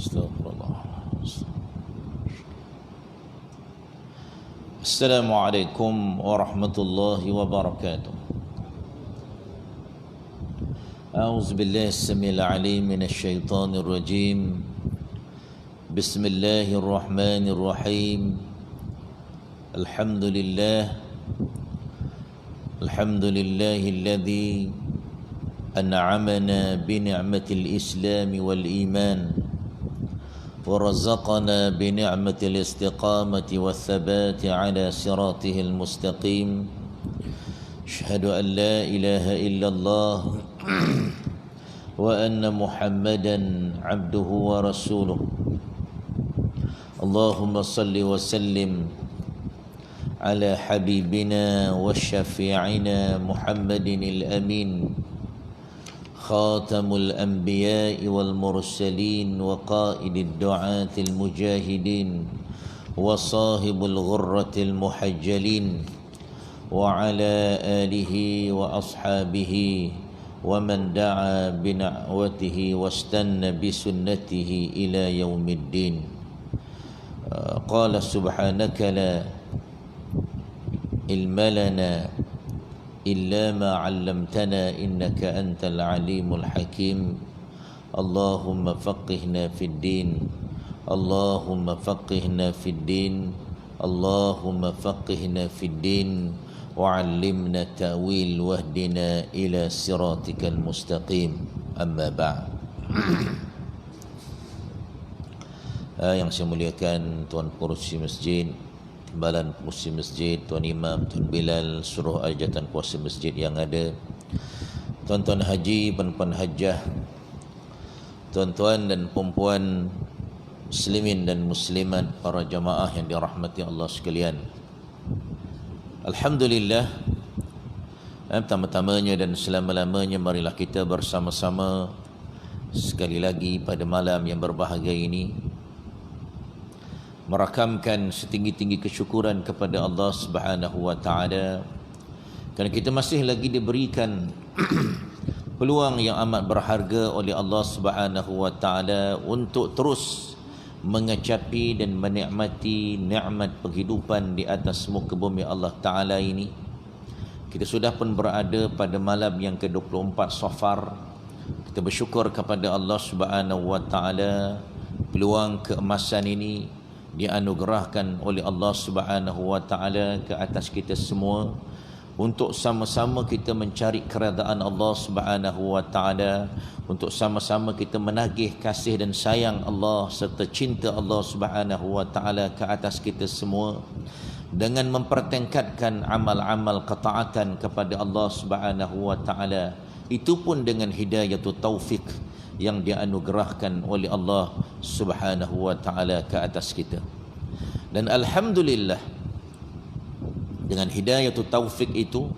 Astagfirullah. Assalamualaikum warahmatullahi wabarakatuh. A'udzu billahi as-sami'il 'alim minasy syaithanir rajim. Bismillahirrahmanirrahim. Alhamdulillahilladzi an'amana bi ni'matil islam wal iman ورزقنا بنعمة الاستقامة والثبات على صراطه المستقيم أشهد أن لا إله إلا الله وأن محمدا عبده ورسوله اللهم صل وسلم على حبيبنا وشفيعنا محمد الأمين خاتم الأنبياء والمرسلين وقائد الدعاة المجاهدين وصاحب الغرة المحجلين وعلى آله وأصحابه ومن دعا بدعوته واستنى بسنته إلى يوم الدين قال سبحانك لا علم لنا إلا ما علمتنا إنك أنت العليم الحكيم اللهم فقهنا في الدين اللهم فقهنا في الدين اللهم فقهنا في الدين وعلمنا التأويل واهدنا إلى صراطك المستقيم أما بعد. Yang saya muliakan Tuan Pengerusi Masjid, Timbalan Pengerusi Masjid, Tuan Imam, Tuan Bilal, seluruh ajatan kuasa masjid yang ada, tuan-tuan haji, puan-puan hajah, tuan-tuan dan perempuan muslimin dan muslimat, para jamaah yang dirahmati Allah sekalian. Alhamdulillah, pertama-tamanya dan selama-lamanya marilah kita bersama-sama sekali lagi pada malam yang berbahagia ini merakamkan setinggi-tinggi kesyukuran kepada Allah Subhanahu wa taala kerana kita masih lagi diberikan peluang yang amat berharga oleh Allah Subhanahu wa taala untuk terus mengecapi dan menikmati nikmat penghidupan di atas muka bumi Allah taala ini. Kita sudah pun berada pada malam yang ke-24 Safar. Kita bersyukur kepada Allah Subhanahu wa taala peluang keemasan ini dianugerahkan oleh Allah Subhanahu wa taala ke atas kita semua untuk sama-sama kita mencari keredaan Allah Subhanahu wa taala, untuk sama-sama kita menagih kasih dan sayang Allah serta cinta Allah Subhanahu wa taala ke atas kita semua dengan mempertingkatkan amal-amal ketaatan kepada Allah Subhanahu wa taala, itu pun dengan hidayatut taufik yang dianugerahkan oleh Allah Subhanahu wa taala ke atas kita. Dan alhamdulillah, dengan hidayatut taufik itu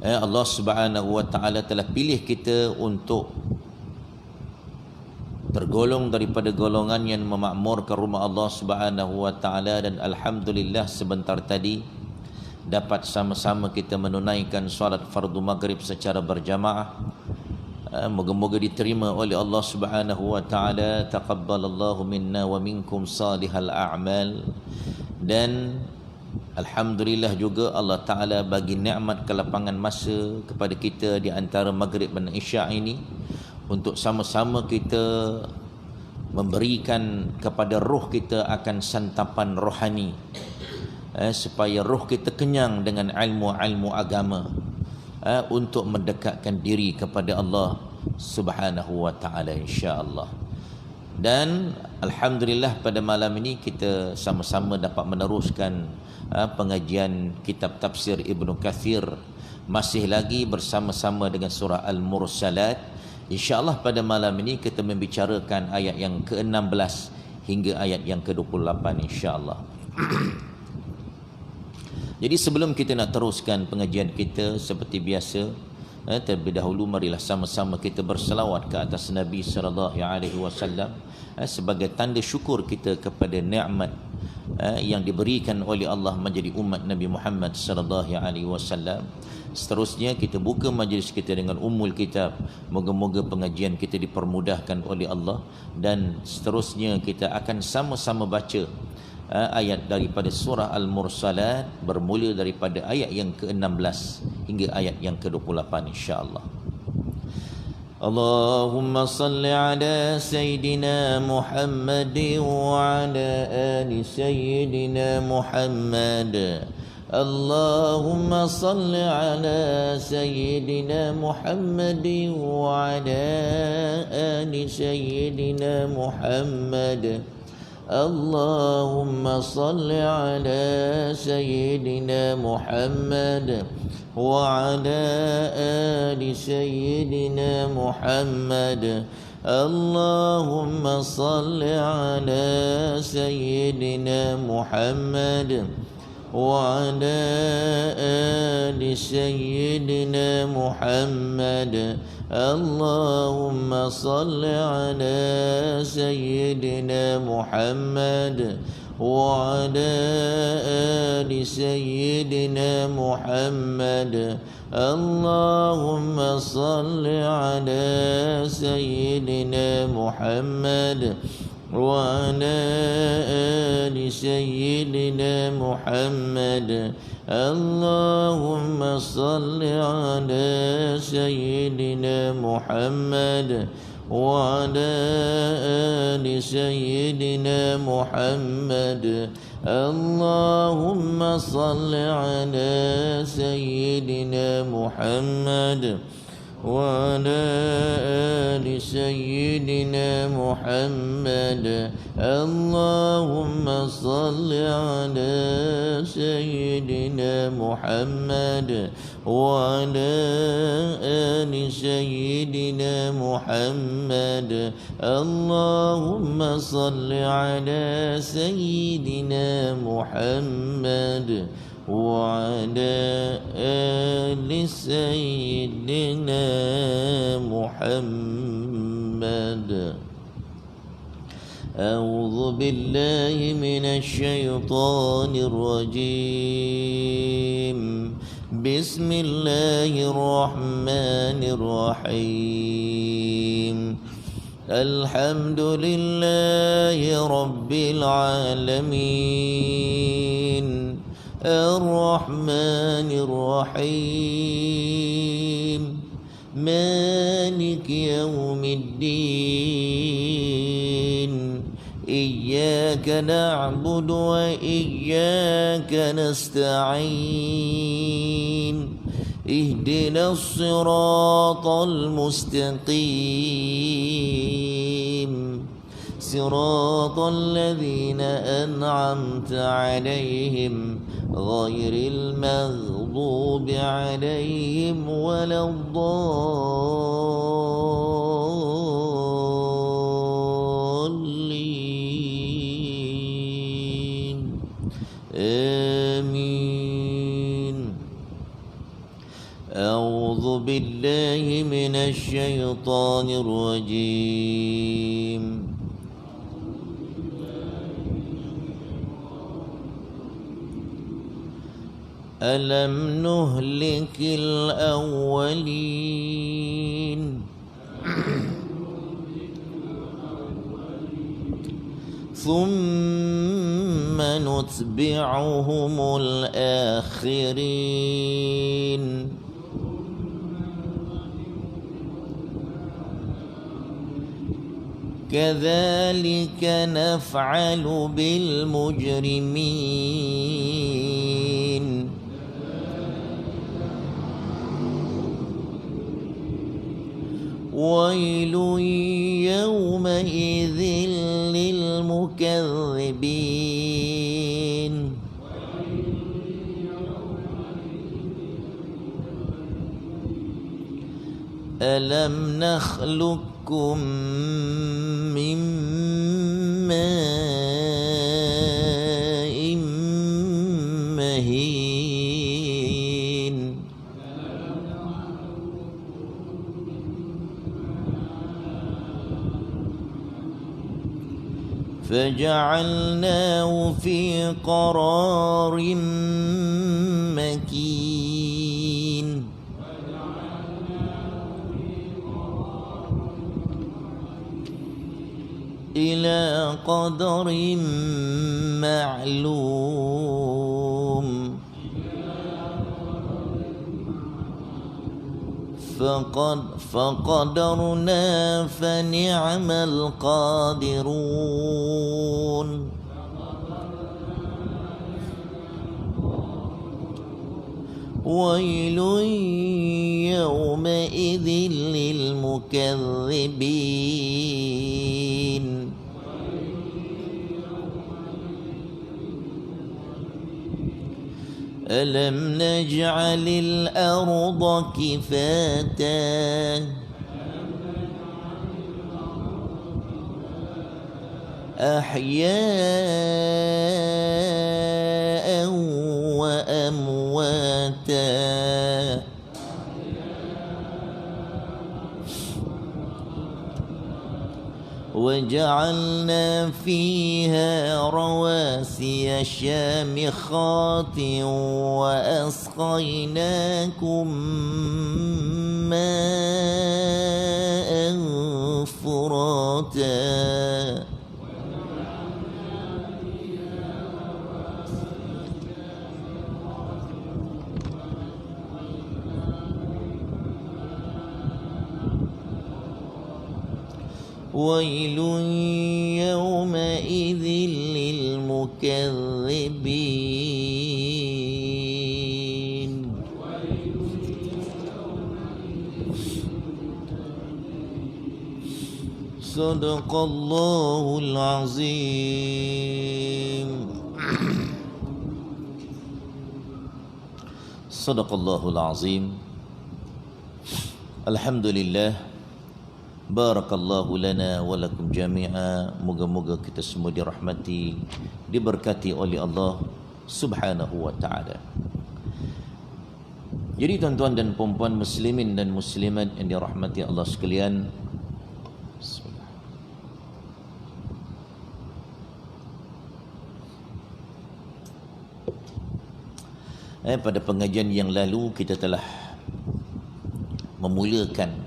Allah Subhanahu wa taala telah pilih kita untuk tergolong daripada golongan yang memakmurkan rumah Allah Subhanahu wa taala. Dan alhamdulillah, sebentar tadi dapat sama-sama kita menunaikan solat fardu maghrib secara berjamaah. Moga-moga diterima oleh Allah Subhanahu wa taala. Taqabbalallahu minna wa minkum salihal a'mal. Dan alhamdulillah juga Allah taala bagi nikmat kelapangan masa kepada kita di antara maghrib dan isyak ini untuk sama-sama kita memberikan kepada roh kita akan santapan rohani, supaya roh kita kenyang dengan ilmu-ilmu agama, untuk mendekatkan diri kepada Allah Subhanahu wa taala, insya-Allah. Dan alhamdulillah, pada malam ini kita sama-sama dapat meneruskan pengajian kitab tafsir Ibnu Katsir, masih lagi bersama-sama dengan surah Al-Mursalat. Insya-Allah pada malam ini kita membicarakan ayat yang ke-16 hingga ayat yang ke-28, insya-Allah. Jadi sebelum kita nak teruskan pengajian kita, seperti biasa Terlebih dahulu marilah sama-sama kita berselawat ke atas Nabi sallallahu alaihi wasallam sebagai tanda syukur kita kepada nikmat yang diberikan oleh Allah menjadi umat Nabi Muhammad sallallahu alaihi wasallam. Seterusnya kita buka majlis kita dengan Ummul Kitab. Moga-moga pengajian kita dipermudahkan oleh Allah, dan seterusnya kita akan sama-sama baca ayat daripada surah Al-Mursalat bermula daripada ayat yang ke-16 hingga ayat yang ke-28 insya-Allah. Allahumma salli ala Sayyidina Muhammad wa ala ali Sayyidina Muhammad. Allahumma salli ala Sayyidina Muhammad wa ala ali Sayyidina Muhammad. اللهم صل على سيدنا محمد وعلى آل سيدنا محمد. اللهم صل على سيدنا محمد وعلى آل سيدنا محمد. اللهم صل على سيدنا محمد وعلى آل سيدنا محمد. اللهم صل على سيدنا محمد وعلى آل سيدنا محمد. اللهم صل على سيدنا محمد وعلى آل سيدنا محمد. اللهم صل على سيدنا محمد وعلى آل سيدنا محمد. اللهم صل على سيدنا محمد وعلى آل سيدنا محمد. اللهم صل على سيدنا محمد وعلى آل سيدنا محمد. أعوذ بالله من الشيطان الرجيم. بسم الله الرحمن الرحيم. الحمد لله رب العالمين الرحمن الرحيم مالك يوم الدين. إياك نعبد وإياك نستعين. اهدنا الصراط المستقيم صراط الذين أنعمت عليهم غير المغضوب عليهم ولا الضالين. آمين. أعوذ بالله من الشيطان الرجيم. ألم نهلك الأولين ثم نتبعهم الآخرين. كذلك نفعل بالمجرمين. ويل يومئذ للمكذبين. ألم نخلقكم من ماء مهين فجعلناه في قرار مكين إلى قدر معلوم فقدرنا فنعم القادرون ويل يومئذ للمكذبين ألم نجعل الأرض كفاتا أحياء وأمواتا وجعلنا فيها رواسي شامخات وأسقيناكم ماء فراتا ويل يومئذ للمكذبين صدق الله العظيم صدق الله العظيم الحمد لله. Barakallahu lana wa lakum jami'a. Moga-moga kita semua dirahmati, diberkati oleh Allah Subhanahu wa ta'ala. Jadi tuan-tuan dan puan-puan muslimin dan muslimat yang dirahmati Allah sekalian, pada pengajian yang lalu kita telah memulakan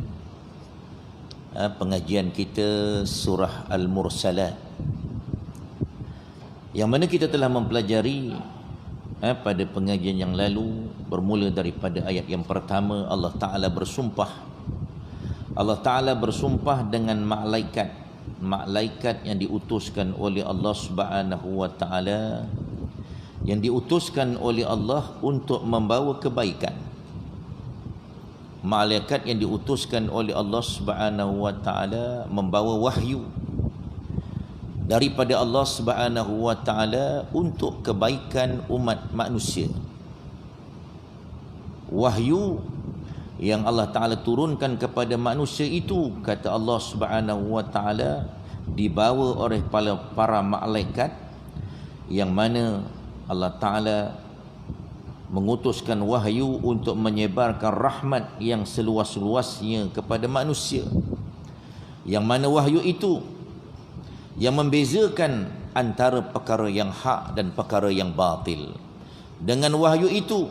pengajian kita surah Al-Mursalat, yang mana kita telah mempelajari pada pengajian yang lalu, bermula daripada ayat yang pertama. Allah Ta'ala bersumpah dengan malaikat yang diutuskan oleh Allah Subhanahu wa Ta'ala, yang diutuskan oleh Allah untuk membawa kebaikan. Malaikat yang diutuskan oleh Allah Subhanahu wa Ta'ala membawa wahyu daripada Allah Subhanahu wa Ta'ala untuk kebaikan umat manusia. Wahyu yang Allah Ta'ala turunkan kepada manusia itu, kata Allah Subhanahu wa Ta'ala, dibawa oleh para malaikat, yang mana Allah Ta'ala mengutuskan wahyu untuk menyebarkan rahmat yang seluas-luasnya kepada manusia, yang mana wahyu itu yang membezakan antara perkara yang hak dan perkara yang batil. Dengan wahyu itu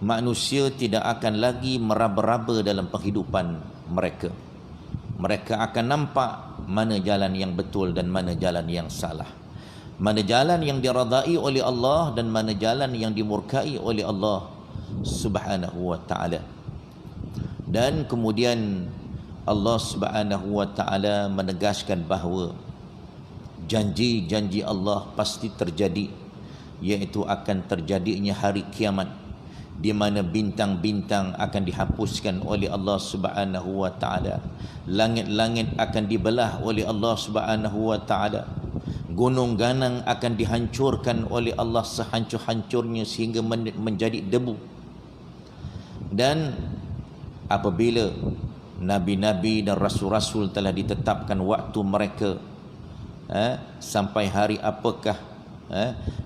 manusia tidak akan lagi meraba-raba dalam kehidupan mereka. Mereka akan nampak mana jalan yang betul dan mana jalan yang salah, mana jalan yang diradai oleh Allah dan mana jalan yang dimurkai oleh Allah Subhanahu wa Ta'ala. Dan kemudian Allah Subhanahu wa Ta'ala menegaskan bahawa janji-janji Allah pasti terjadi, iaitu akan terjadinya hari kiamat, di mana bintang-bintang akan dihapuskan oleh Allah Subhanahu wa Ta'ala, langit-langit akan dibelah oleh Allah Subhanahu wa Ta'ala, gunung ganang akan dihancurkan oleh Allah sehancur-hancurnya sehingga menjadi debu. Dan apabila nabi-nabi dan rasul-rasul telah ditetapkan waktu mereka sampai hari apakah,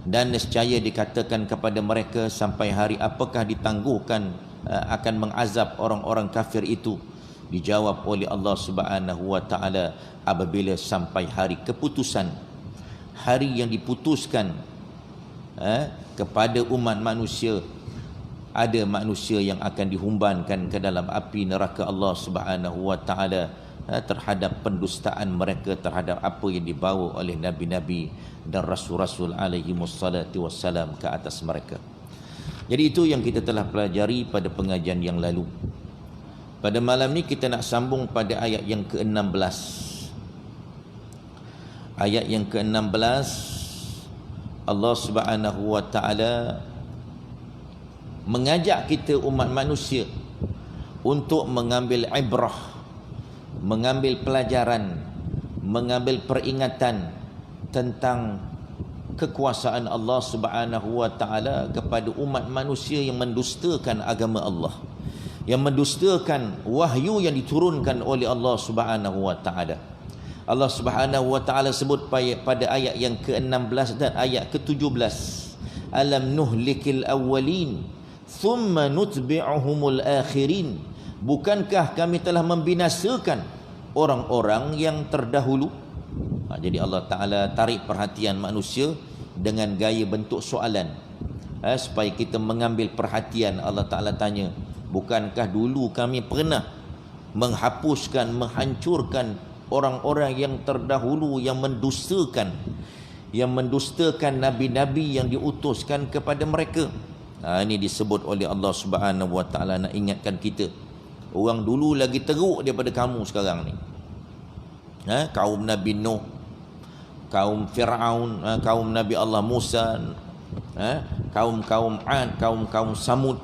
dan nescaya dikatakan kepada mereka sampai hari apakah ditangguhkan akan mengazab orang-orang kafir itu, dijawab oleh Allah Subhanahu wa Ta'ala apabila sampai hari keputusan, hari yang diputuskan kepada umat manusia. Ada manusia yang akan dihumbankan ke dalam api neraka Allah Subhanahu wa taala terhadap pendustaan mereka terhadap apa yang dibawa oleh nabi-nabi dan rasul-rasul alaihi wassalatu wassalam ke atas mereka. Jadi itu yang kita telah pelajari pada pengajian yang lalu. Pada malam ni kita nak sambung pada ayat yang ke-16. Ayat yang ke-16 Allah Subhanahu wa taala mengajak kita umat manusia untuk mengambil ibrah, mengambil pelajaran, mengambil peringatan tentang kekuasaan Allah Subhanahu wa taala kepada umat manusia yang mendustakan agama Allah, yang mendustakan wahyu yang diturunkan oleh Allah Subhanahu wa taala. Allah Subhanahu wa taala sebut pada ayat yang ke-16 dan ayat ke-17, alam nuhlikil awwalin thumma nutbi'uhumul akhirin. Bukankah kami telah membinasakan orang-orang yang terdahulu? Jadi Allah Ta'ala tarik perhatian manusia dengan gaya bentuk soalan, supaya kita mengambil perhatian. Allah Ta'ala tanya, bukankah dulu kami pernah menghapuskan, menghancurkan orang-orang yang terdahulu yang mendustakan nabi-nabi yang diutuskan kepada mereka. Ini disebut oleh Allah Subhanahu wa taala nak ingatkan kita. Orang dulu lagi teruk daripada kamu sekarang ni. Kaum Nabi Nuh, kaum Fir'aun, kaum Nabi Allah Musa, kaum-kaum Ad, kaum-kaum Samud.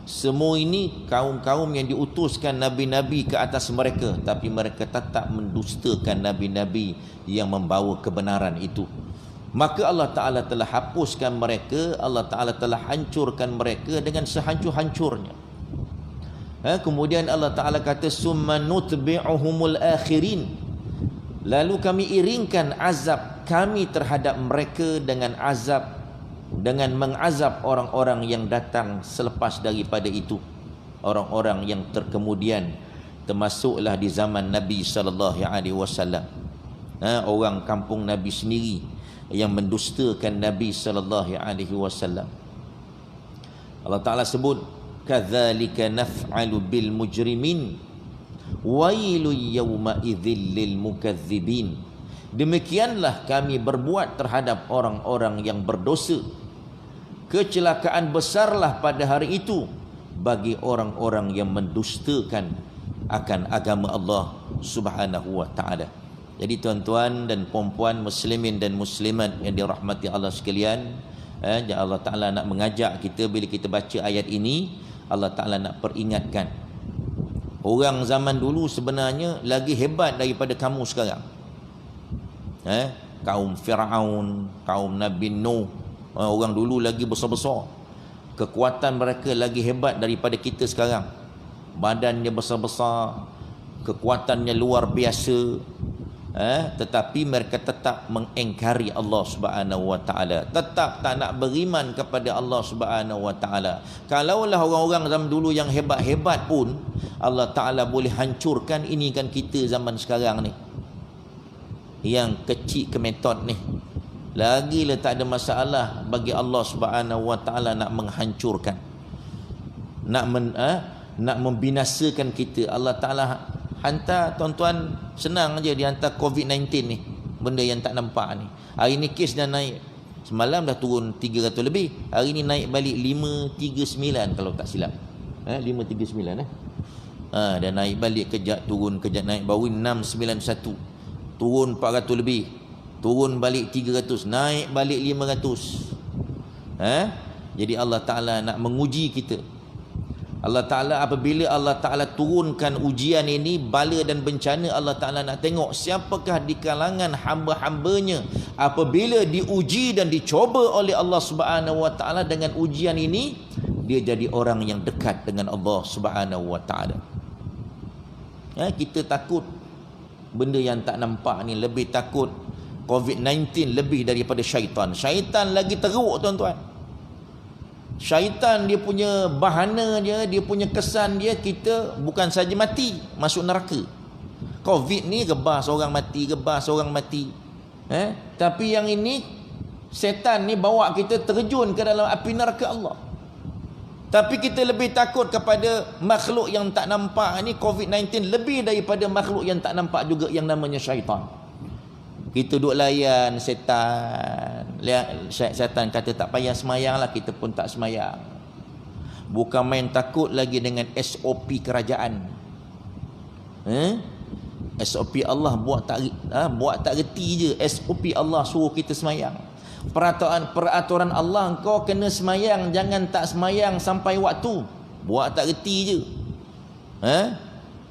Semua ini kaum-kaum yang diutuskan nabi-nabi ke atas mereka, tapi mereka tetap mendustakan nabi-nabi yang membawa kebenaran itu. Maka Allah Ta'ala telah hapuskan mereka, Allah Ta'ala telah hancurkan mereka dengan sehancur-hancurnya. Kemudian Allah Ta'ala kata, summa nutbi'uhumul akhirin. Lalu kami iringkan azab kami terhadap mereka dengan azab, dengan mengazab orang-orang yang datang selepas daripada itu, orang-orang yang terkemudian, termasuklah di zaman Nabi SAW. Orang kampung Nabi sendiri yang mendustakan Nabi SAW. Allah Ta'ala sebut, kadzalika naf'alu bil mujrimin wailu yawma idzil lil mukadzibin. Demikianlah kami berbuat terhadap orang-orang yang berdosa. Kecelakaan besarlah pada hari itu bagi orang-orang yang mendustakan akan agama Allah Subhanahu wa taala. Jadi tuan-tuan dan puan-puan muslimin dan muslimat yang dirahmati Allah sekalian, Allah Ta'ala nak mengajak kita bila kita baca ayat ini. Allah Ta'ala nak peringatkan, orang zaman dulu sebenarnya lagi hebat daripada kamu sekarang. Kaum Fir'aun, kaum Nabi Nuh, orang dulu lagi besar-besar. Kekuatan mereka lagi hebat daripada kita sekarang. Badannya besar-besar, kekuatannya luar biasa. Tetapi mereka tetap mengingkari Allah Subhanahu wa taala, tetap tak nak beriman kepada Allah Subhanahu wa taala. Kalaulah orang-orang zaman dulu yang hebat-hebat pun Allah Taala boleh hancurkan, ini kan kita zaman sekarang ni yang kecil kemetot ni, lagilah tak ada masalah bagi Allah Subhanahu wa taala nak menghancurkan, nak membinasakan kita. Allah Taala hantar, tuan-tuan, senang aja dia hantar COVID-19 ni, benda yang tak nampak ni. Hari ni kes dah naik, semalam dah turun 300 lebih, hari ni naik balik 539 kalau tak silap. 539 dah naik balik, kejap turun, kejap naik. Baru 691 turun 400 lebih, turun balik 300, naik balik 500. Jadi Allah Ta'ala nak menguji kita. Allah Ta'ala, apabila Allah Ta'ala turunkan ujian ini, bala dan bencana, Allah Ta'ala nak tengok siapakah di kalangan hamba-hambanya apabila diuji dan dicoba oleh Allah Subhanahu wa taala dengan ujian ini, dia jadi orang yang dekat dengan Allah Subhanahu wa taala. Kita takut benda yang tak nampak ni, lebih takut COVID-19 lebih daripada syaitan. Syaitan lagi teruk, tuan-tuan. Syaitan dia punya bahana dia punya kesan dia, kita bukan saja mati, masuk neraka. Covid ni rebas orang mati, Tapi yang ini, setan ni bawa kita terjun ke dalam api neraka Allah. Tapi kita lebih takut kepada makhluk yang tak nampak ni, COVID-19, lebih daripada makhluk yang tak nampak juga yang namanya syaitan. Kita duk layan setan. Setan kata tak payah semayang lah, kita pun tak semayang. Bukan main takut lagi dengan SOP kerajaan. SOP Allah buat tak reti je. SOP Allah suruh kita semayang. Peraturan Allah, kau kena semayang, jangan tak semayang sampai waktu. Buat tak reti je.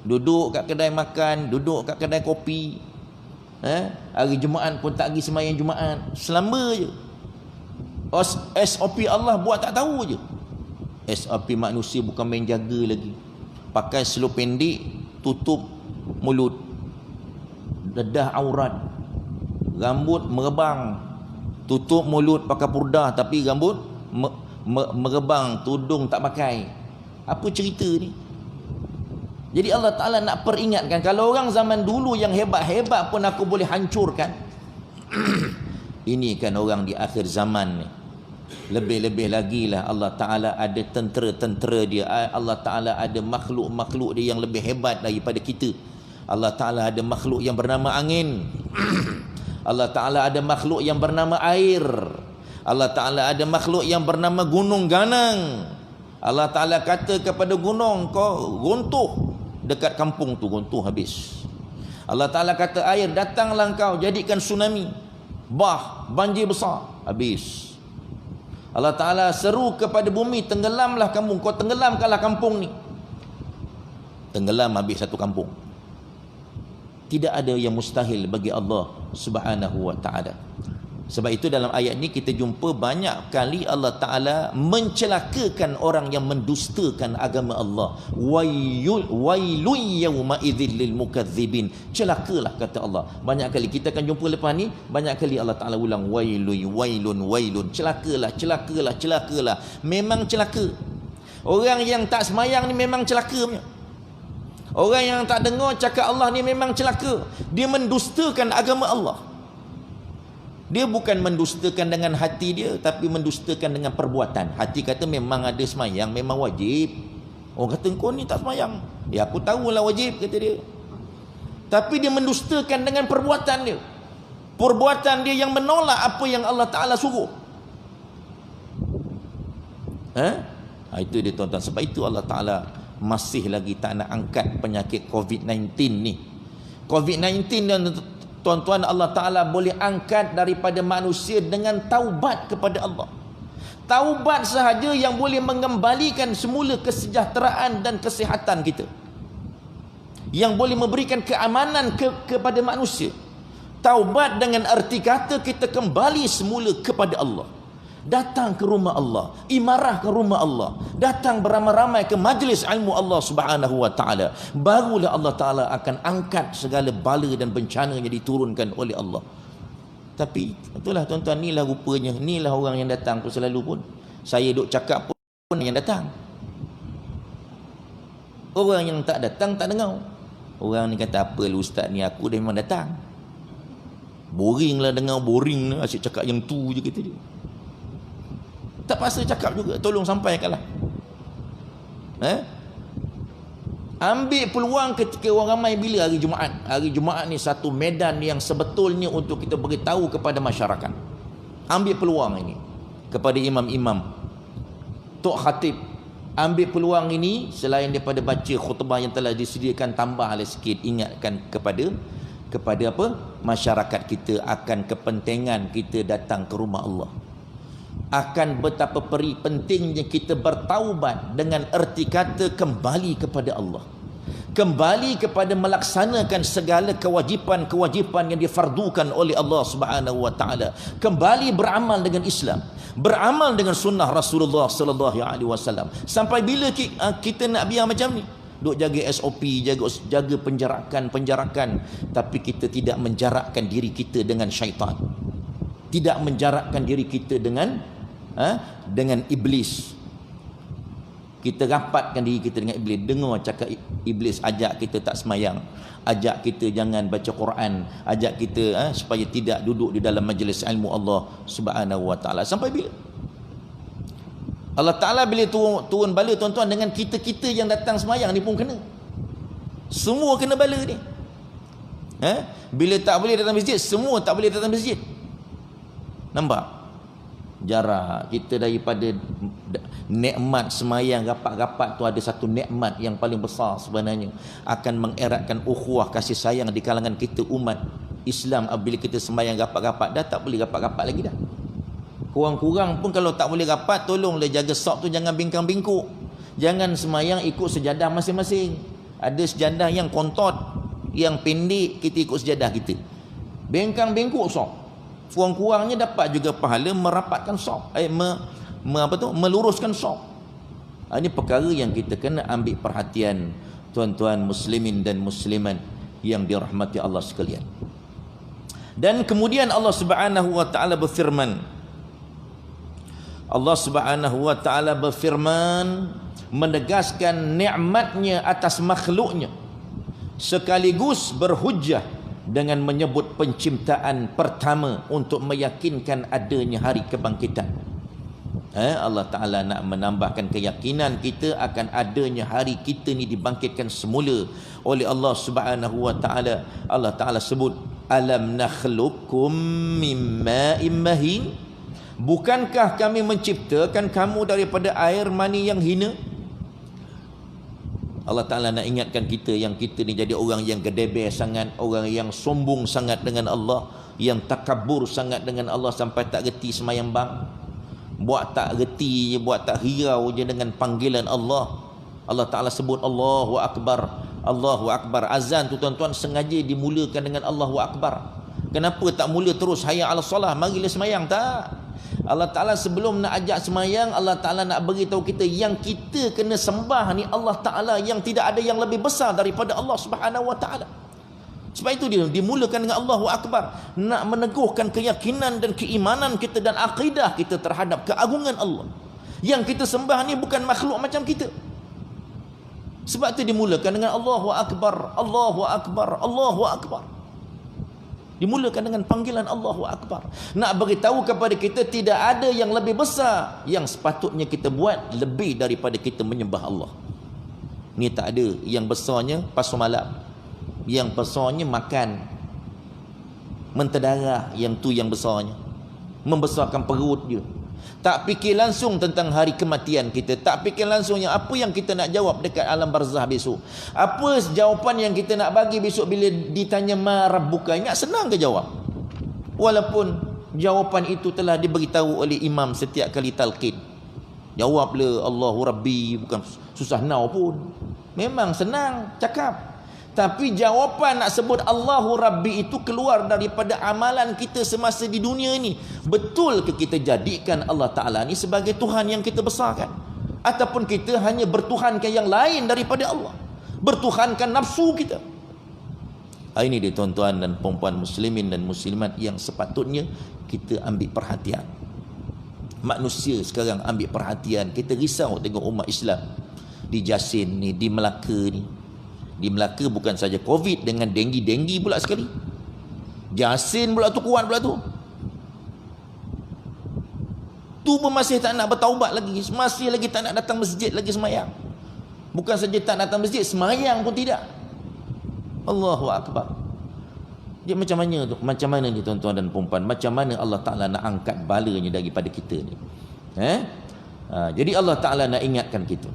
Duduk kat kedai makan, duduk kat kedai kopi. Hari Jumaat pun tak pergi semayang Jumaat. Selamba je. SOP Allah buat tak tahu je. SOP manusia bukan main jaga lagi. Pakai seluar pendek, tutup mulut, dedah aurat, rambut merebang, tutup mulut pakai purdah, tapi rambut merebang, tudung tak pakai. Apa cerita ni? Jadi Allah Ta'ala nak peringatkan, kalau orang zaman dulu yang hebat-hebat pun aku boleh hancurkan. Ini kan orang di akhir zaman ni. Lebih-lebih lagi lah Allah Ta'ala ada tentera-tentera dia. Allah Ta'ala ada makhluk-makhluk dia yang lebih hebat daripada kita. Allah Ta'ala ada makhluk yang bernama angin. Allah Ta'ala ada makhluk yang bernama air. Allah Ta'ala ada makhluk yang bernama gunung ganang. Allah Ta'ala kata kepada gunung, kau runtuh. Dekat kampung tu runtuh habis. Allah Ta'ala kata air, datanglah kau jadikan tsunami, banjir besar, habis. Allah Ta'ala seru kepada bumi, tenggelamlah kamu, kau tenggelamkanlah kampung ni. Tenggelam habis satu kampung. Tidak ada yang mustahil bagi Allah Subhanahu wa Ta'ala. Sebab itu dalam ayat ni kita jumpa banyak kali Allah Ta'ala mencelakakan orang yang mendustakan agama Allah. Wailun yawma idzil lil mukadzibin. Celakalah kata Allah. Banyak kali kita akan jumpa lepas ni, banyak kali Allah Ta'ala ulang wailun. Celakalah. Memang celaka. Orang yang tak semayang ni memang celaka punya. Orang yang tak dengar cakap Allah ni memang celaka. Dia mendustakan agama Allah. Dia bukan mendustakan dengan hati dia, tapi mendustakan dengan perbuatan. Hati kata memang ada semayang, memang wajib. Orang kata kau ni tak semayang. Ya aku tahulah wajib, kata dia. Tapi dia mendustakan dengan perbuatan dia. Perbuatan dia yang menolak apa yang Allah Ta'ala suruh. Itu dia tuan-tuan. Sebab itu Allah Ta'ala masih lagi tak nak angkat penyakit COVID-19 ni. COVID-19 dan tuan-tuan, Allah Ta'ala boleh angkat daripada manusia dengan taubat kepada Allah. Taubat sahaja yang boleh mengembalikan semula kesejahteraan dan kesihatan kita, yang boleh memberikan keamanan kepada manusia. Taubat dengan erti kata kita kembali semula kepada Allah. Datang ke rumah Allah, imarah ke rumah Allah, datang beramai-ramai ke majlis ilmu Allah Subhanahu wa Ta'ala. Barulah Allah Ta'ala akan angkat segala bala dan bencana yang diturunkan oleh Allah. Tapi itulah tuan-tuan, inilah rupanya, inilah orang yang datang tu selalu pun. Saya duk cakap pun yang datang. Orang yang tak datang tak dengar. Orang ni kata, apa lu ustaz ni, aku dah memang datang. Boring lah dengar, boring lah, asyik cakap yang tu je kata dia. Tak pasal cakap juga, tolong sampaikanlah. Ambil peluang ketika orang ramai bila hari Jumaat. Hari Jumaat ni satu medan yang sebetulnya untuk kita beritahu kepada masyarakat. Ambil peluang ini kepada imam-imam, tok khatib. Ambil peluang ini, selain daripada baca khutbah yang telah disediakan, tambahlah sikit ingatkan kepada apa? Masyarakat kita akan kepentingan kita datang ke rumah Allah. Akan betapa pentingnya kita bertaubat dengan erti kata kembali kepada Allah, kembali kepada melaksanakan segala kewajipan-kewajipan yang difardukan oleh Allah Subhanahu wa Ta'ala, kembali beramal dengan Islam, beramal dengan sunnah Rasulullah sallallahu alaihi wasallam. Sampai bila kita nak biar macam ni, duk jaga SOP, jaga penjarakan, tapi kita tidak menjarakkan diri kita dengan syaitan, tidak menjarakkan diri kita dengan iblis. Kita rapatkan diri kita dengan iblis. Dengar cakap iblis ajak kita tak semayang, ajak kita jangan baca Quran, ajak kita supaya tidak duduk di dalam majlis ilmu Allah Subhanahu wa taala. Sampai bila? Allah Ta'ala bila turun bala tuan-tuan dengan kita-kita yang datang semayang ni pun kena. Semua kena bala ni. Bila tak boleh datang masjid, semua tak boleh datang masjid. Nampak? Jarak kita daripada nikmat semayang rapat-rapat tu, ada satu nikmat yang paling besar sebenarnya, akan mengeratkan ukhuwah kasih sayang di kalangan kita umat Islam. Bila kita semayang rapat-rapat, dah tak boleh rapat-rapat lagi dah. Kurang-kurang pun kalau tak boleh rapat, tolonglah jaga sop tu jangan bingkang-bingkuk. Jangan semayang ikut sejadah masing-masing. Ada sejadah yang kontot, yang pendek, kita ikut sejadah kita. Bingkang-bingkuk sop. Kurang-kurangnya dapat juga pahala merapatkan sop. Meluruskan sop. Ini perkara yang kita kena ambil perhatian, tuan-tuan muslimin dan muslimat yang dirahmati Allah sekalian. Dan kemudian Allah Subhanahu wa taala berfirman, Allah Subhanahu wa taala berfirman menegaskan nikmatnya atas makhluknya, sekaligus berhujjah dengan menyebut penciptaan pertama untuk meyakinkan adanya hari kebangkitan. Allah Ta'ala nak menambahkan keyakinan kita akan adanya hari kita ni dibangkitkan semula oleh Allah Subhanahu wa taala. Allah Ta'ala sebut, alam nakhluqukum mim ma'in mahin, bukankah kami menciptakan kamu daripada air mani yang hina? Allah Ta'ala nak ingatkan kita yang kita ni jadi orang yang gedebel sangat, orang yang sombong sangat dengan Allah, yang takabur sangat dengan Allah sampai tak reti semayang bang, buat tak reti je, buat tak hirau je dengan panggilan Allah. Allah Ta'ala sebut Allahu Akbar, Allahu Akbar. Azan tu tuan-tuan sengaja dimulakan dengan Allahu Akbar. Kenapa tak mula terus hayya ala solah, marilah semayang? Tak. Allah Ta'ala sebelum nak ajak semayang, Allah Ta'ala nak beritahu kita yang kita kena sembah ni Allah Ta'ala, yang tidak ada yang lebih besar daripada Allah Subhanahu wa taala. Sebab itu dia dimulakan dengan Allahu Akbar, nak meneguhkan keyakinan dan keimanan kita dan akidah kita terhadap keagungan Allah. Yang kita sembah ni bukan makhluk macam kita. Sebab itu dimulakan dengan Allahu Akbar, Allahu Akbar, Allahu Akbar. Dimulakan dengan panggilan Allahu Akbar. Nak beritahu kepada kita tidak ada yang lebih besar yang sepatutnya kita buat lebih daripada kita menyembah Allah. Ni tak ada. Yang besarnya pasal malam, yang besarnya makan, menterdarah, yang tu yang besarnya, membesarkan perut dia. Tak fikir langsung tentang hari kematian kita, tak fikir langsung yang apa yang kita nak jawab dekat alam barzah besok, apa jawapan yang kita nak bagi besok bila ditanya ma rabbuka. Ingat senang ke jawab? Walaupun jawapan itu telah diberitahu oleh imam setiap kali talqin. Jawablah Allahu Rabbi, bukan susah nau pun. Memang senang cakap. Tapi jawapan nak sebut Allahu Rabbi itu keluar daripada amalan kita semasa di dunia ini. Betul ke kita jadikan Allah Ta'ala ni sebagai Tuhan yang kita besarkan? Ataupun kita hanya bertuhankan yang lain daripada Allah? Bertuhankan nafsu kita? Ini dia tuan-tuan dan perempuan muslimin dan muslimat yang sepatutnya kita ambil perhatian. Manusia sekarang ambil perhatian. Kita risau tengok umat Islam di Jasin ni, di Melaka ni. Di Melaka bukan saja Covid, dengan denggi pula sekali. Jasin pula tu kuat pula tu. Tu pun masih tak nak bertaubat lagi, masih lagi tak nak datang masjid lagi semayang. Bukan saja tak datang masjid, semayang pun tidak. Allahu Akbar. Dia macam mana tu? Macam mana ni tuan-tuan dan perempuan? Macam mana Allah Ta'ala nak angkat balanya daripada kita ni? Jadi Allah Ta'ala nak ingatkan kita.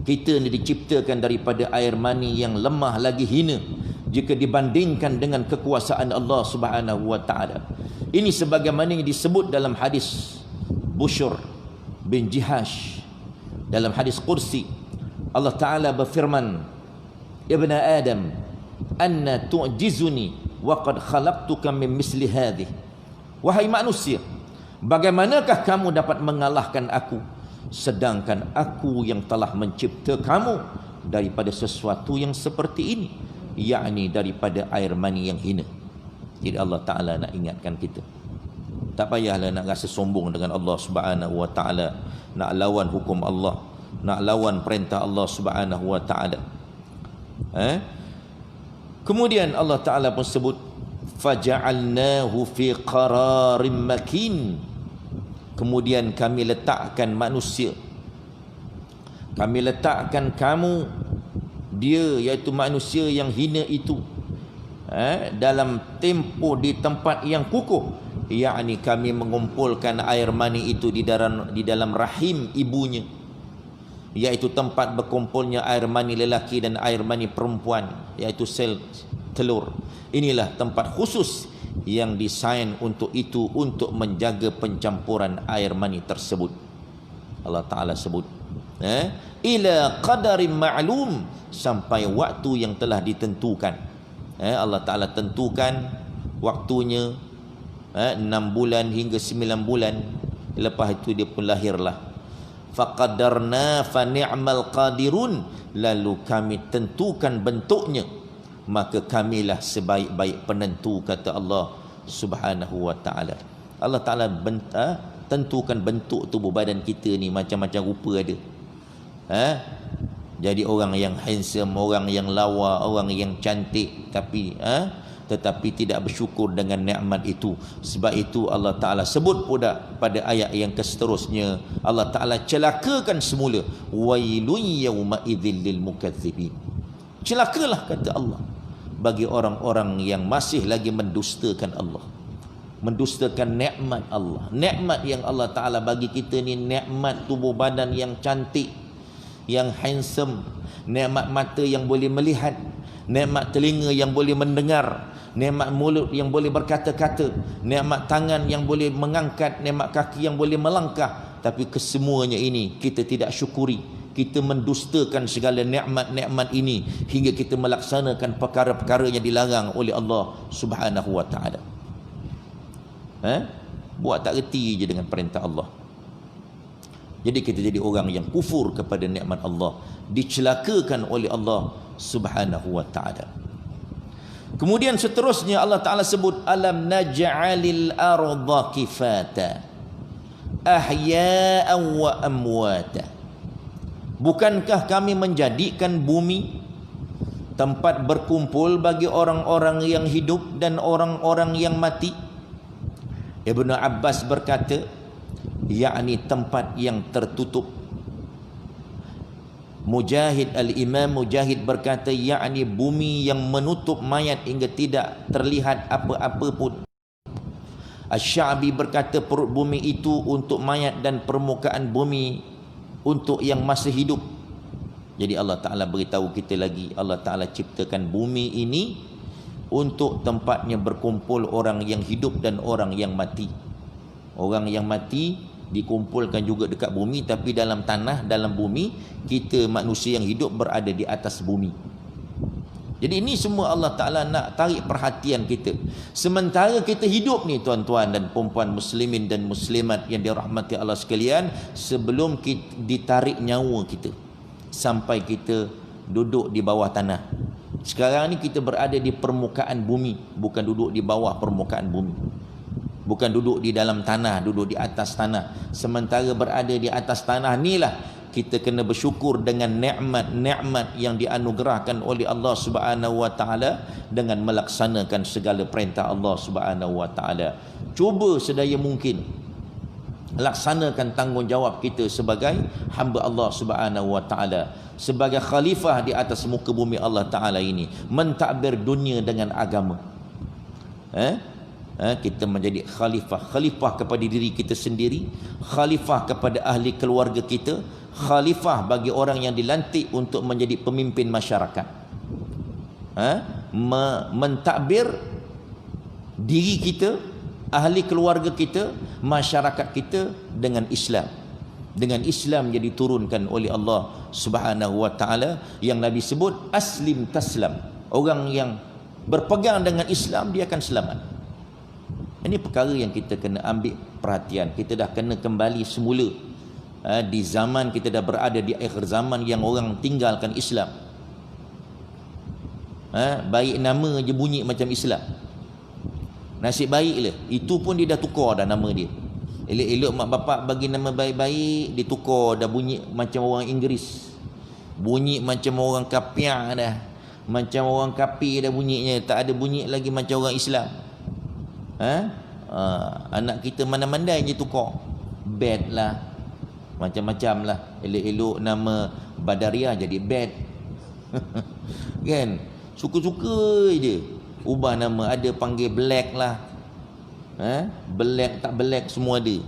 Kita ni diciptakan daripada air mani yang lemah lagi hina jika dibandingkan dengan kekuasaan Allah Subhanahu wa taala. Ini sebagaimana yang disebut dalam hadis Bushr bin Jihash, dalam hadis kursi. Allah Ta'ala berfirman, Ibn Adam, anna tu'jizuni wa qad khalaqtuka min misli hadhi. Wahai manusia, bagaimanakah kamu dapat mengalahkan aku, sedangkan aku yang telah mencipta kamu daripada sesuatu yang seperti ini, yakni daripada air mani yang hina. Jadi Allah Ta'ala nak ingatkan kita, tak payahlah nak rasa sombong dengan Allah Subhanahu wa taala, nak lawan hukum Allah. nak lawan perintah Allah Subhanahu wa taala. Kemudian Allah Taala pun sebut faja'alnahu fi qararim makin. Kemudian kami letakkan manusia, kami letakkan kamu, dia iaitu manusia yang hina itu, dalam tempoh di tempat yang kukuh, yakni kami mengumpulkan air mani itu di dalam rahim ibunya, iaitu tempat berkumpulnya air mani lelaki dan air mani perempuan, iaitu sel telur. Inilah tempat khusus yang desain untuk itu, untuk menjaga pencampuran air mani tersebut. Allah Ta'ala sebut ila qadarin ma'lum, sampai waktu yang telah ditentukan. Allah Ta'ala tentukan waktunya 6 bulan hingga 9 bulan. Lepas itu dia pun lahirlah. Faqadarna fa ni'mal qadirun, lalu kami tentukan bentuknya, maka kamilah sebaik-baik penentu, kata Allah Subhanahu wa taala. Allah Taala tentukan bentuk tubuh badan kita ni macam-macam rupa ada. Jadi orang yang handsome, orang yang lawa, orang yang cantik, tetapi tidak bersyukur dengan nikmat itu. Sebab itu Allah Ta'ala sebut pula pada ayat yang seterusnya, Allah Ta'ala celakakan semula, wailun yawma idzil lil mukadzibin. Celakalah, kata Allah, bagi orang-orang yang masih lagi mendustakan Allah, mendustakan nikmat Allah. Nikmat yang Allah Ta'ala bagi kita ni nikmat tubuh badan yang cantik, yang handsome, nikmat mata yang boleh melihat, nikmat telinga yang boleh mendengar, nikmat mulut yang boleh berkata-kata, nikmat tangan yang boleh mengangkat, nikmat kaki yang boleh melangkah. Tapi kesemuanya ini kita tidak syukuri. Kita mendustakan segala nikmat-nikmat ini hingga kita melaksanakan perkara-perkara yang dilarang oleh Allah Subhanahu wa taala. Buat tak reti je dengan perintah Allah. Jadi kita jadi orang yang kufur kepada nikmat Allah, dicelakakan oleh Allah Subhanahu wa taala. Kemudian seterusnya Allah Taala sebut alam naj'alil arda kifata ahya'an wa amwata. Bukankah kami menjadikan bumi tempat berkumpul bagi orang-orang yang hidup dan orang-orang yang mati? Ibnu Abbas berkata, yakni tempat yang tertutup. Al-Imam Mujahid berkata, yakni bumi yang menutup mayat hingga tidak terlihat apa-apa pun. Asy-Sya'bi berkata, perut bumi itu untuk mayat dan permukaan bumi untuk yang masih hidup. Jadi Allah Ta'ala beritahu kita lagi, Allah Ta'ala ciptakan bumi ini untuk tempatnya berkumpul orang yang hidup dan orang yang mati. Orang yang mati dikumpulkan juga dekat bumi, tapi dalam tanah, dalam bumi. Kita manusia yang hidup berada di atas bumi. Jadi ini semua Allah Ta'ala nak tarik perhatian kita. Sementara kita hidup ni, tuan-tuan dan puan-puan muslimin dan muslimat yang dirahmati Allah sekalian, sebelum kita ditarik nyawa kita sampai kita duduk di bawah tanah. Sekarang ni kita berada di permukaan bumi, bukan duduk di bawah permukaan bumi. Bukan duduk di dalam tanah, duduk di atas tanah. Sementara berada di atas tanah inilah kita kena bersyukur dengan nikmat-nikmat yang dianugerahkan oleh Allah Subhanahu wa taala dengan melaksanakan segala perintah Allah Subhanahu wa taala. Cuba sedaya mungkin laksanakan tanggungjawab kita sebagai hamba Allah Subhanahu wa taala, sebagai khalifah di atas muka bumi Allah Taala ini, mentadbir dunia dengan agama. Kita menjadi khalifah kepada diri kita sendiri, khalifah kepada ahli keluarga kita, khalifah bagi orang yang dilantik untuk menjadi pemimpin masyarakat. Mentadbir diri kita, ahli keluarga kita, masyarakat kita dengan Islam. Dengan Islam yang diturunkan oleh Allah Subhanahu wa taala, yang Nabi sebut aslim taslam. Orang yang berpegang dengan Islam, dia akan selamat. Ini perkara yang kita kena ambil perhatian. Kita dah kena kembali semula. Di zaman kita dah berada di akhir zaman yang orang tinggalkan Islam. Baik nama je bunyi macam Islam. Nasib baiklah, itu pun dia dah tukar dah nama dia. Elok-elok mak bapak bagi nama baik-baik, ditukar dah bunyi macam orang Inggeris. Bunyi macam orang Kapiak dah. Macam orang Kapi dah bunyinya, tak ada bunyi lagi macam orang Islam. Anak kita mana-mana je tukar. Bad lah. Macam-macam lah. Elok-elok nama Badaria jadi bad. Kan? Suka-suka je ubah nama. Ada panggil black lah. Black tak black semua ada.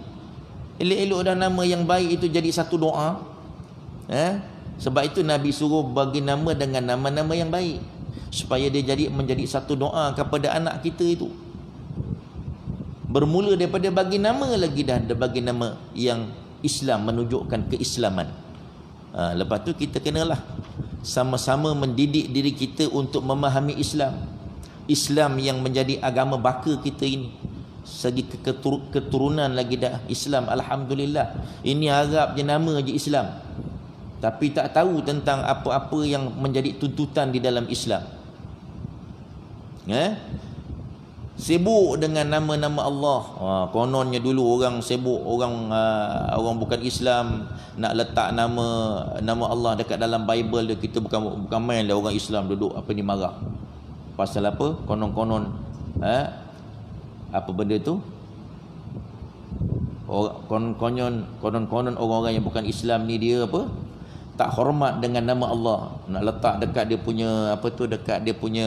Elok-elok dah nama yang baik itu jadi satu doa. Sebab itu Nabi suruh bagi nama dengan nama-nama yang baik, supaya dia menjadi satu doa kepada anak kita itu. Bermula daripada bagi nama lagi dah bagi nama yang Islam, menunjukkan keislaman. Lepas tu kita kenalah sama-sama mendidik diri kita untuk memahami Islam. Islam yang menjadi agama baka kita ini. Segi keturunan lagi dah Islam, alhamdulillah. Ini harap je nama je Islam, tapi tak tahu tentang apa-apa yang menjadi tuntutan di dalam Islam. Sibuk dengan nama-nama Allah. Kononnya dulu orang sibuk, orang bukan Islam nak letak nama Allah dekat dalam Bible dia. Kita bukan main lah orang Islam duduk apa ni marah. Pasal apa? Konon-konon apa benda tu? Konon-konon orang-orang yang bukan Islam ni dia apa? Tak hormat dengan nama Allah, nak letak dekat dia punya dekat dia punya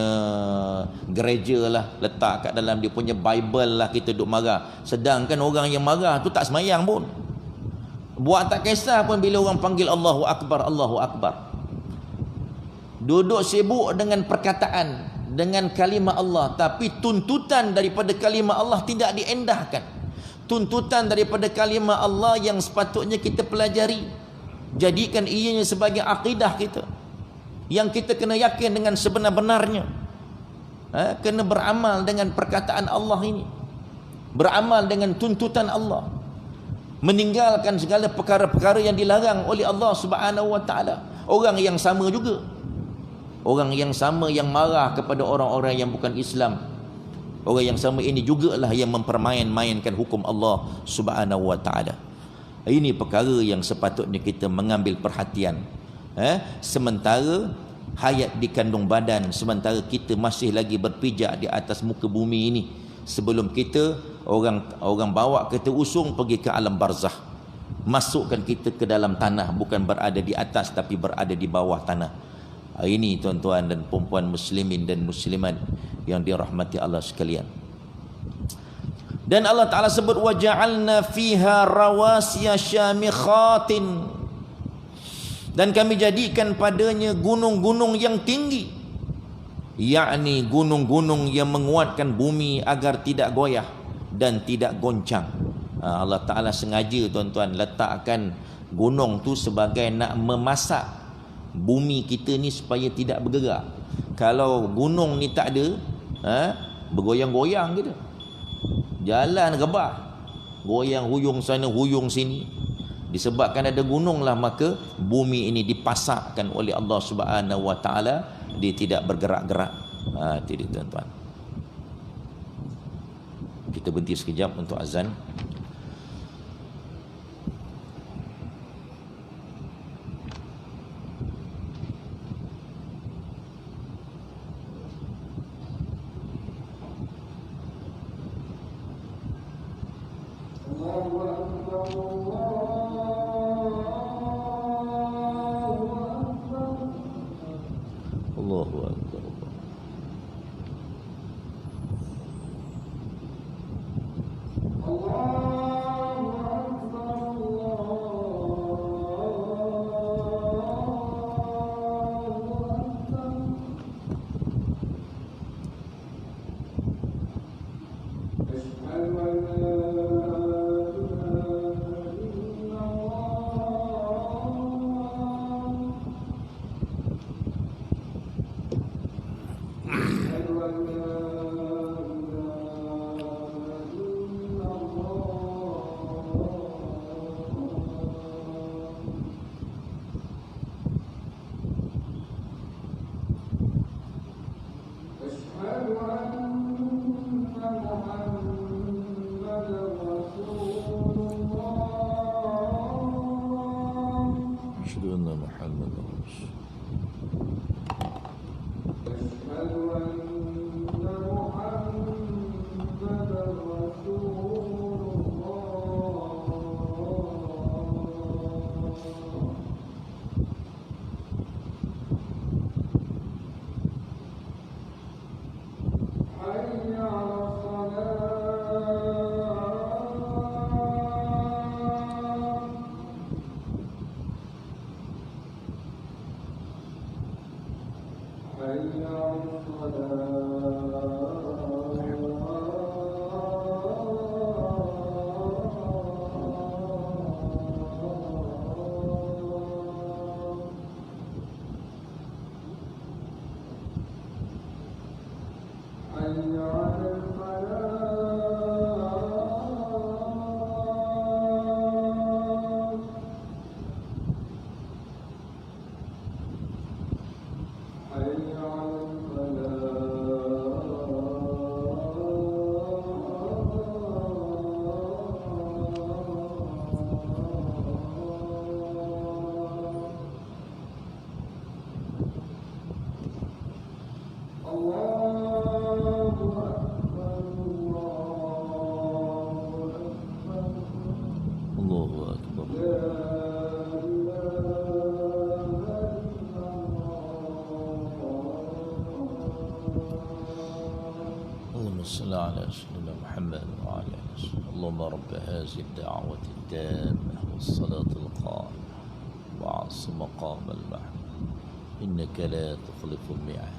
gereja lah, letak kat dalam dia punya Bible lah, kita duk marah. Sedangkan orang yang marah tu tak semayang pun, buat tak kisah pun bila orang panggil Allahu Akbar, Allahu Akbar. Duduk sibuk dengan perkataan, dengan kalimah Allah, tapi tuntutan daripada kalimah Allah tidak diendahkan. Tuntutan daripada kalimah Allah yang sepatutnya kita pelajari, jadikan ianya sebagai akidah kita, yang kita kena yakin dengan sebenar-benarnya. Kena beramal dengan perkataan Allah ini, beramal dengan tuntutan Allah, meninggalkan segala perkara-perkara yang dilarang oleh Allah Subhanahu wa taala. Orang yang sama juga, orang yang sama yang marah kepada orang-orang yang bukan Islam, orang yang sama ini jugalah yang mempermain-mainkan hukum Allah Subhanahu wa taala. Ini perkara yang sepatutnya kita mengambil perhatian. Sementara hayat di kandung badan, sementara kita masih lagi berpijak di atas muka bumi ini, sebelum kita orang bawa kita usung pergi ke alam barzah, masukkan kita ke dalam tanah, bukan berada di atas tapi berada di bawah tanah. Ini tuan-tuan dan puan-puan muslimin dan muslimat yang dirahmati Allah sekalian. Dan Allah Ta'ala sebut waja'alna fiha rawasiya syamikhatin, dan kami jadikan padanya gunung-gunung yang tinggi, yakni gunung-gunung yang menguatkan bumi agar tidak goyah dan tidak goncang. Allah Ta'ala sengaja tuan-tuan letakkan gunung tu sebagai nak memasak bumi kita ni supaya tidak bergerak. Kalau gunung ni tak ada, bergoyang-goyang gitu, jalan rebah, goyang huyung sana huyung sini. Disebabkan ada gunung lah, maka bumi ini dipasakkan oleh Allah Subhanahu wa taala, dia tidak bergerak-gerak. Tidak tuan-tuan. Kita berhenti sekejap untuk azan. Allahu Akbar. Asyhadu anna Muhammadar Rasul. صل على سيدنا محمد وعلى آله وسلم. اللهم رب هذه الدعوة التامة والصلاة القائمة وعص مقام المحمود إنك لا تخلف الميعاد.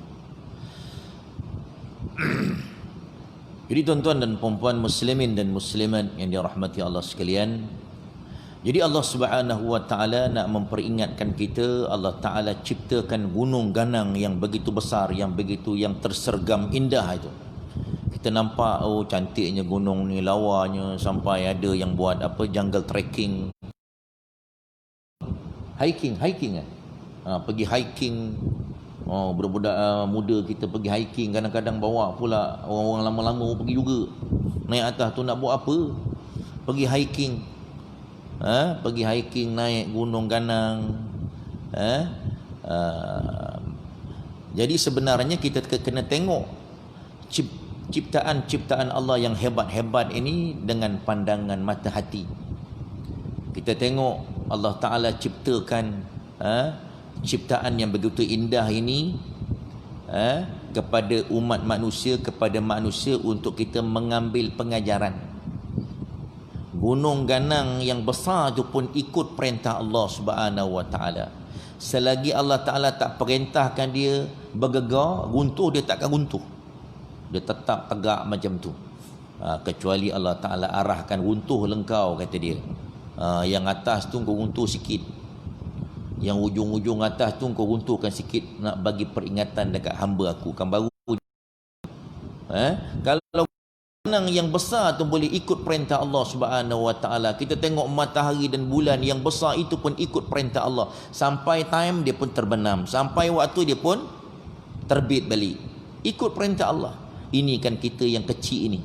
Jadi tuan-tuan dan puan-puan muslimin dan muslimat yang dirahmati Allah sekalian, jadi Allah Subhanahu wa taala nak memperingatkan kita, Allah taala ciptakan gunung ganang yang begitu besar, yang tersergam indah itu. Kita nampak oh cantiknya gunung ni, lawanya, sampai ada yang buat apa jungle trekking, hiking pergi hiking. Oh, budak-budak muda kita pergi hiking, kadang-kadang bawa pula orang-orang lama-lama pergi juga. Naik atas tu nak buat apa? Pergi hiking. Pergi hiking, naik gunung ganang. Jadi sebenarnya kita kena tengok ciptaan Allah yang hebat-hebat ini dengan pandangan mata hati. Kita tengok Allah Ta'ala ciptakan ciptaan yang begitu indah ini kepada umat manusia, kepada manusia untuk kita mengambil pengajaran. Gunung ganang yang besar itu pun ikut perintah Allah Subhanahu wa taala. Selagi Allah Ta'ala tak perintahkan dia bergegar, runtuh, dia takkan runtuh. Dia tetap tegak macam tu. Kecuali Allah Ta'ala arahkan runtuh lengkau, kata dia. Yang atas tu kau runtuh sikit, yang ujung-ujung atas tu kau runtuhkan sikit, nak bagi peringatan dekat hamba aku kan baru. Kalau ganang yang besar tu boleh ikut perintah Allah Subhanahu wa taala. Kita tengok matahari dan bulan yang besar itu pun ikut perintah Allah. Sampai time dia pun terbenam, sampai waktu dia pun terbit balik, ikut perintah Allah. Ini kan kita yang kecil ni,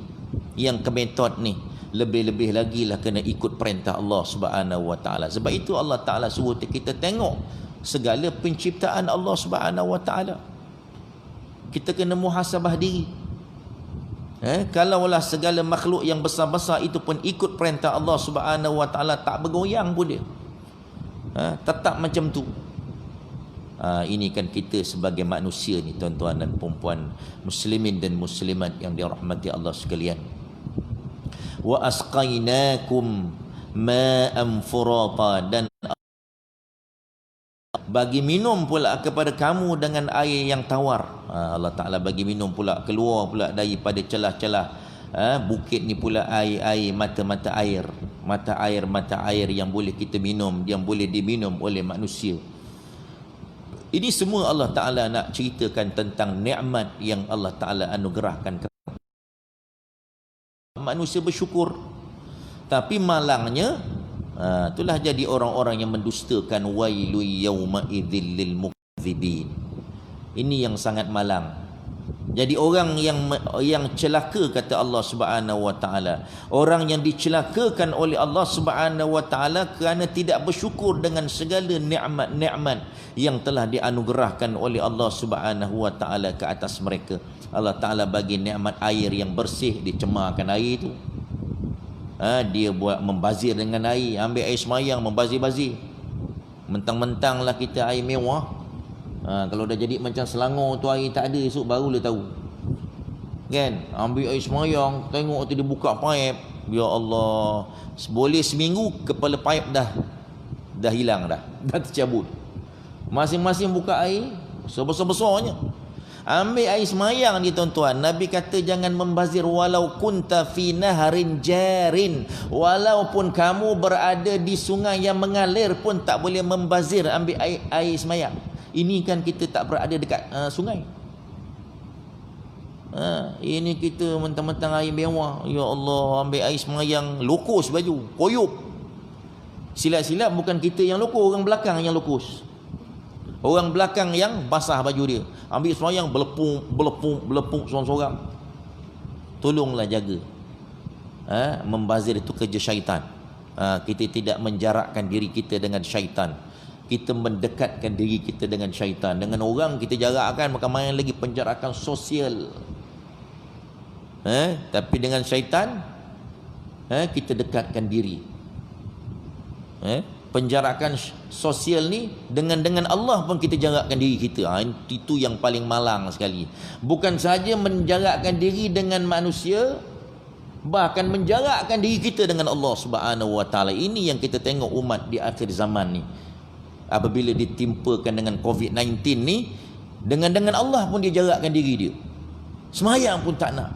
yang kemetot ni, lebih-lebih lagi lah kena ikut perintah Allah Subhanahu wa taala. Sebab itu Allah Taala suruh kita tengok segala penciptaan Allah Subhanahu wa taala. Kita kena muhasabah diri. Kalaulah segala makhluk yang besar-besar itu pun ikut perintah Allah Subhanahu wa taala, tak bergoyang pun dia, tetap macam tu. Ini kan kita sebagai manusia ni, tuan-tuan dan puan-puan muslimin dan muslimat yang dirahmati Allah sekalian. Wa asqainakum ma'an furata, dan bagi minum pula kepada kamu dengan air yang tawar. Allah Ta'ala bagi minum pula, keluar pula daripada celah-celah bukit ni pula air mata air yang boleh kita minum, yang boleh diminum oleh manusia. Ini semua Allah Ta'ala nak ceritakan tentang nikmat yang Allah Ta'ala anugerahkan kepada manusia bersyukur. Tapi malangnya, itulah jadi orang-orang yang mendustakan. Wailu yawma idzil lil mukadzibin. Ini yang sangat malang. Jadi orang yang celaka, kata Allah Subhanahu wa taala, orang yang dicelakakan oleh Allah Subhanahu wa taala kerana tidak bersyukur dengan segala nikmat-nikmat yang telah dianugerahkan oleh Allah Subhanahu wa taala ke atas mereka. Allah Taala bagi nikmat air yang bersih, dicemarkan air itu. Dia buat membazir dengan air, ambil air semayang membazir-bazir. Mentang-mentanglah kita air mewah. Kalau dah jadi macam Selangor tu air tak ada, esok baru dia tahu. Kan? Ambil air semayang, tengok tu dia buka paip. Ya Allah, boleh seminggu kepala paip dah hilang dah tercabut. Masing-masing buka air sebesar-besarnya. Ambil air semayang ni tuan-tuan. Nabi kata jangan membazir walau kunta fi naharin jarin. Walaupun kamu berada di sungai yang mengalir pun tak boleh membazir ambil air semayang. Ini kan kita tak berada dekat sungai. Ini kita mentang-mentang air mewah. Ya Allah, ambil air semayang, lokus baju, koyup. Silap-silap bukan kita yang lokus, orang belakang yang lokus. Orang belakang yang basah baju dia. Ambil semayang, belepung sorang-sorang. Tolonglah jaga. Membazir itu kerja syaitan. Kita tidak menjarakkan diri kita dengan syaitan. Kita mendekatkan diri kita dengan syaitan. Dengan orang kita jarakkan, maka main lagi penjarakan sosial. Tapi dengan syaitan, kita dekatkan diri. Penjarakan sosial ni dengan Allah pun kita jarakkan diri kita. Itu yang paling malang sekali. Bukan sahaja menjarakkan diri dengan manusia, bahkan menjarakkan diri kita dengan Allah Subhanahu wa taala. Ini yang kita tengok umat di akhir zaman ni. Apabila ditimpakan dengan COVID-19 ni, dengan Allah pun dia jarakkan diri dia. Semayang pun tak nak.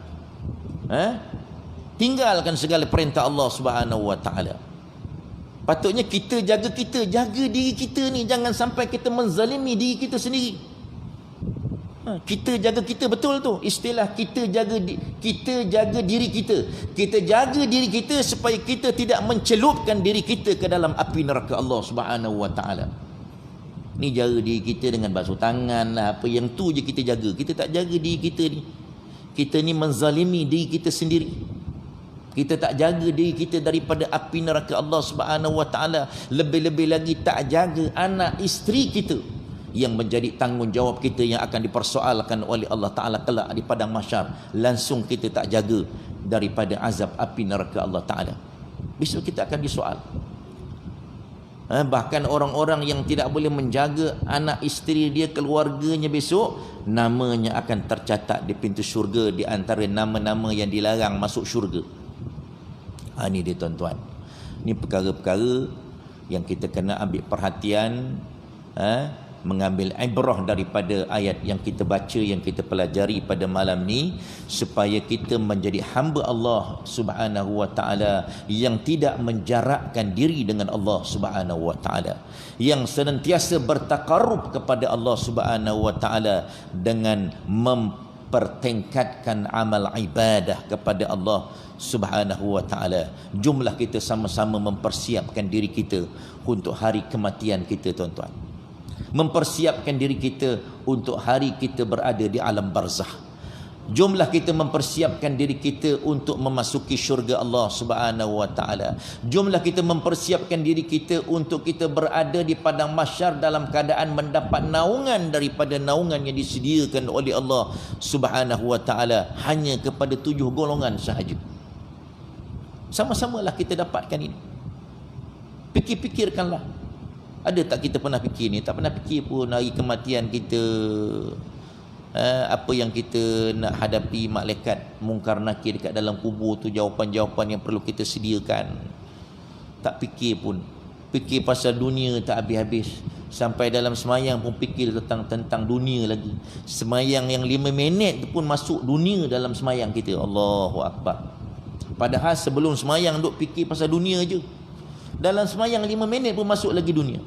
Tinggalkan segala perintah Allah Subhanahu wa taala. Patutnya kita jaga diri kita ni, jangan sampai kita menzalimi diri kita sendiri. Kita jaga kita, betul tu istilah, kita jaga diri kita. Kita jaga diri kita supaya kita tidak mencelupkan diri kita ke dalam api neraka Allah Subhanahu wa taala. Ni jaga diri kita dengan basuh tangan lah, apa yang tu je kita jaga. Kita tak jaga diri kita ni. Kita ni menzalimi diri kita sendiri. Kita tak jaga diri kita daripada api neraka Allah Subhanahu wa taala. Lebih-lebih lagi tak jaga anak isteri kita yang menjadi tanggungjawab kita, yang akan dipersoalkan oleh Allah Taala kelak di padang mahsyar. Langsung kita tak jaga daripada azab api neraka Allah Taala. Besok kita akan disoal. Bahkan orang-orang yang tidak boleh menjaga anak isteri dia, keluarganya, besok namanya akan tercatat di pintu syurga, di antara nama-nama yang dilarang masuk syurga. Ini dia tuan-tuan. Ini perkara-perkara yang kita kena ambil perhatian, mengambil ibrah daripada ayat yang kita baca, yang kita pelajari pada malam ni, supaya kita menjadi hamba Allah Subhanahu wa taala yang tidak menjarakkan diri dengan Allah Subhanahu wa taala, yang senantiasa bertakarrub kepada Allah Subhanahu wa taala dengan mempertingkatkan amal ibadah kepada Allah Subhanahu wa taala. Jumlah kita sama-sama mempersiapkan diri kita untuk hari kematian kita tuan-tuan. Mempersiapkan diri kita untuk hari kita berada di alam barzah. Jumlah kita mempersiapkan diri kita untuk memasuki syurga Allah Subhanahu wa taala. Jumlah kita mempersiapkan diri kita untuk kita berada di padang mahsyar dalam keadaan mendapat naungan daripada naungan yang disediakan oleh Allah Subhanahu wa taala hanya kepada 7 golongan sahaja. Sama-samalah kita dapatkan ini. Fikirkanlah. Ada tak kita pernah fikir ni? Tak pernah fikir pun hari kematian kita, apa yang kita nak hadapi malaikat mungkar nakir dekat dalam kubur tu, jawapan-jawapan yang perlu kita sediakan. Tak fikir pun. Fikir pasal dunia tak habis-habis. Sampai dalam semayang pun fikir tentang dunia lagi. Semayang yang 5 minit tu pun masuk dunia dalam semayang kita. Allahu Akbar. Padahal sebelum semayang duk fikir pasal dunia je. Dalam semayang 5 minit pun masuk lagi dunia.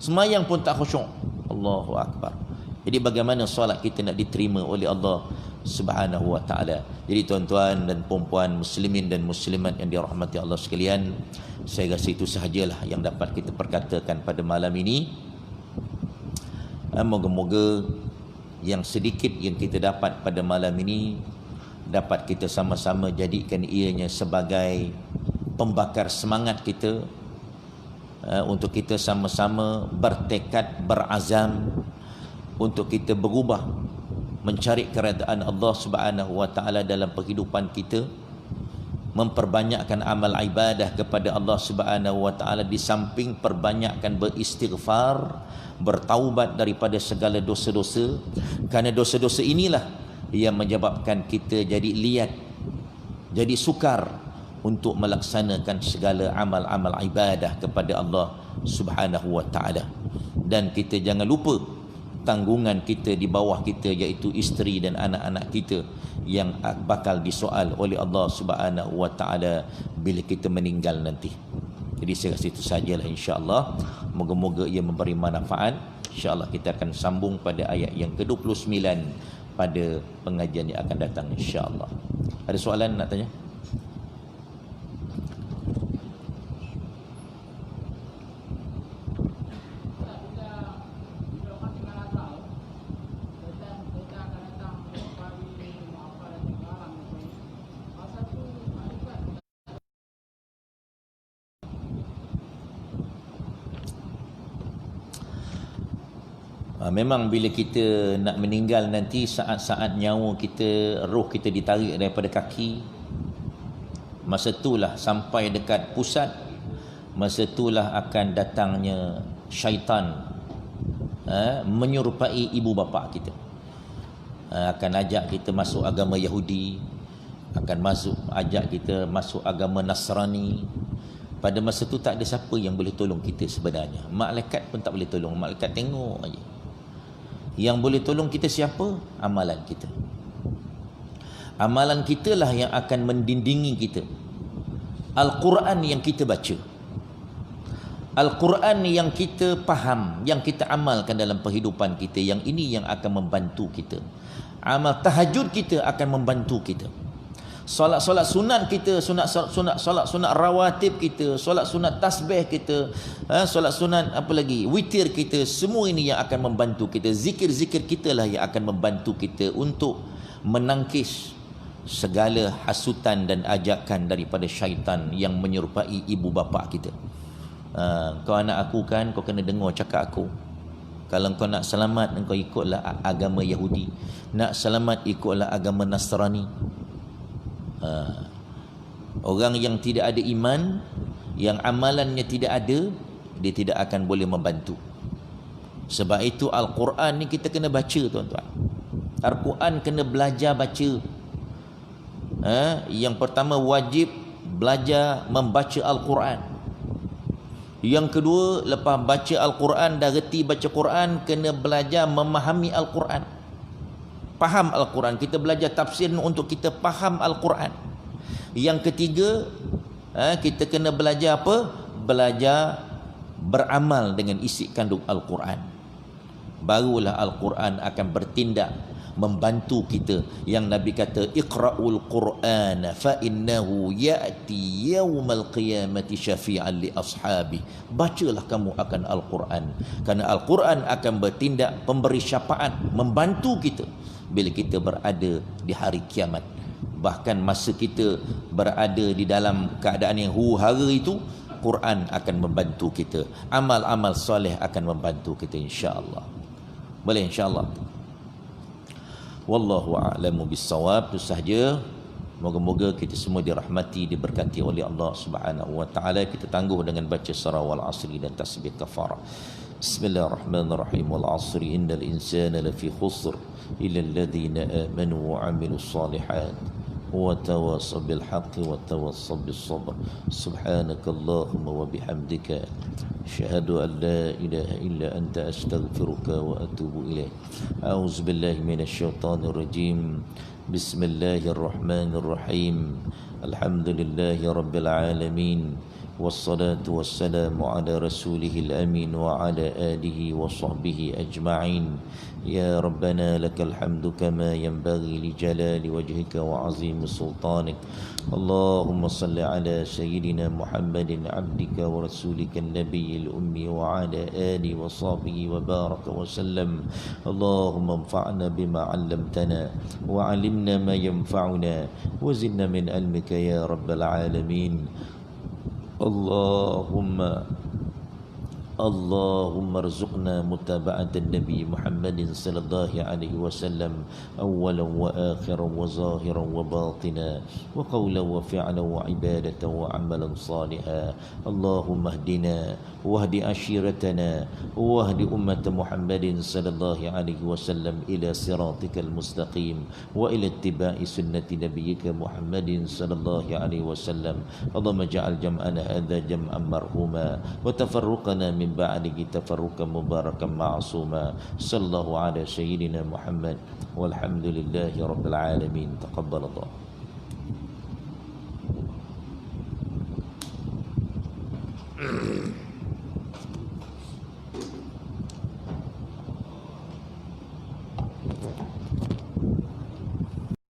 Semayang pun tak khusyuk. Allahu Akbar. Jadi bagaimana solat kita nak diterima oleh Allah Subhanahu wa taala. Jadi tuan-tuan dan puan-puan, muslimin dan muslimat yang dirahmati Allah sekalian, saya rasa itu sahajalah yang dapat kita perkatakan pada malam ini. Moga-moga yang sedikit yang kita dapat pada malam ini dapat kita sama-sama jadikan ianya sebagai pembakar semangat kita untuk kita sama-sama bertekad, berazam untuk kita berubah mencari keredaan Allah Subhanahu wa taala dalam kehidupan kita, memperbanyakkan amal ibadah kepada Allah Subhanahu wa taala, di samping perbanyakkan beristighfar, bertaubat daripada segala dosa-dosa, kerana dosa-dosa inilah yang menyebabkan kita jadi liat, jadi sukar untuk melaksanakan segala amal-amal ibadah kepada Allah Subhanahu wa taala. Dan kita jangan lupa tanggungan kita di bawah kita, iaitu isteri dan anak-anak kita yang bakal disoal oleh Allah Subhanahu wa taala bila kita meninggal nanti. Jadi saya rasa itu sajalah, insya-Allah. Moga-moga ia memberi manfaat. Insya-Allah kita akan sambung pada ayat yang ke-29 pada pengajian yang akan datang, insya-Allah. Ada soalan nak tanya? Memang bila kita nak meninggal nanti, saat-saat nyawa kita, roh kita ditarik daripada kaki, masa itulah sampai dekat pusat, masa itulah akan datangnya syaitan menyerupai ibu bapa kita, akan ajak kita masuk agama Yahudi, akan ajak kita masuk agama Nasrani. Pada masa itu tak ada siapa yang boleh tolong kita sebenarnya. Malaikat pun tak boleh tolong, malaikat tengok aja. Yang boleh tolong kita siapa? Amalan kita. Amalan kita lah yang akan mendindingi kita. Al-Quran yang kita baca, Al-Quran yang kita faham, yang kita amalkan dalam kehidupan kita, yang ini yang akan membantu kita. Amal tahajud kita akan membantu kita. Solat-solat sunat kita, solat rawatib kita, solat sunat tasbih kita, solat sunat apa lagi, witir kita, semua ini yang akan membantu kita. Zikir-zikir kita lah yang akan membantu kita untuk menangkis segala hasutan dan ajakan daripada syaitan yang menyerupai ibu bapa kita. Kau anak aku kan, kau kena dengar cakap aku. Kalau kau nak selamat, kau ikutlah agama Yahudi. Nak selamat, ikutlah agama Nasrani. Orang yang tidak ada iman, yang amalannya tidak ada, dia tidak akan boleh membantu. Sebab itu Al-Quran ni kita kena baca, tuan-tuan. Al-Quran kena belajar baca. Yang pertama, wajib belajar membaca Al-Quran. Yang kedua, lepas baca Al-Quran, dah reti baca Quran, kena belajar memahami Al-Quran, faham Al-Quran. Kita belajar tafsir untuk kita faham Al-Quran. Yang ketiga, kita kena belajar apa? Belajar beramal dengan isi kandung Al-Quran. Barulah Al-Quran akan bertindak membantu kita. Yang Nabi kata, iqra'ul Qur'ana fa innahu ya'ti yawmal qiyamati syafi'an li ashabi. Bacalah kamu akan Al-Quran, kerana Al-Quran akan bertindak pemberi syafaat, membantu kita bila kita berada di hari kiamat. Bahkan masa kita berada di dalam keadaan yang huru-hara itu, Quran akan membantu kita. Amal-amal soleh akan membantu kita, insya-Allah. Boleh, insya-Allah. Wallahu a'lamu bis-shawab. Itu sahaja. Moga-moga kita semua dirahmati, diberkati oleh Allah Subhanahu wa taala. Kita tangguh dengan baca surah wal asri dan tasbih kafarah. Bismillahirrahmanirrahim. Wal asri innal insana lafi khusr illa alladhina amanu wa 'amilus shalihat wa tawassaw bil haqqi wa tawassaw bis sabr. Subhanakallahumma wa bihamdika asyhadu an la ilaha illa anta astaghfiruka wa atubu ilaik. A'udzu billahi minasy syaithanir rajim. Bismillahirrahmanirrahim. Alhamdulillahi rabbil alamin. والصلاة والسلام على رسوله الأمين وعلى آله وصحبه أجمعين. يا ربنا لك الحمد كما ينبغي لجلال وجهك وعظيم سلطانك. اللهم صل على سيدنا محمد عبدك ورسولك النبي الأمي وعلى آله وصحبه وبارك وسلم. اللهم انفعنا بما علمتنا وعلمنا ما ينفعنا وزدنا من علمك يا رب العالمين. اللهم ارزقنا متابعة النبي محمد صلى الله عليه وسلم أولا وآخرا وظاهرا وباطنا وقولا وفعلا وعبادة وعملا صالحا. اللهم اهدنا واهد عشيرتنا واهد أمة محمد صلى الله عليه وسلم إلى صراطك المستقيم وإلى اتباع سنة نبيك محمد صلى الله عليه وسلم. اللهم اجعل جمعنا هذا جمعا مرحوما وتفرقنا من بعده تفرقا مباركا معصوما. صلى الله على سيدنا محمد والحمد لله رب العالمين. تقبل الله.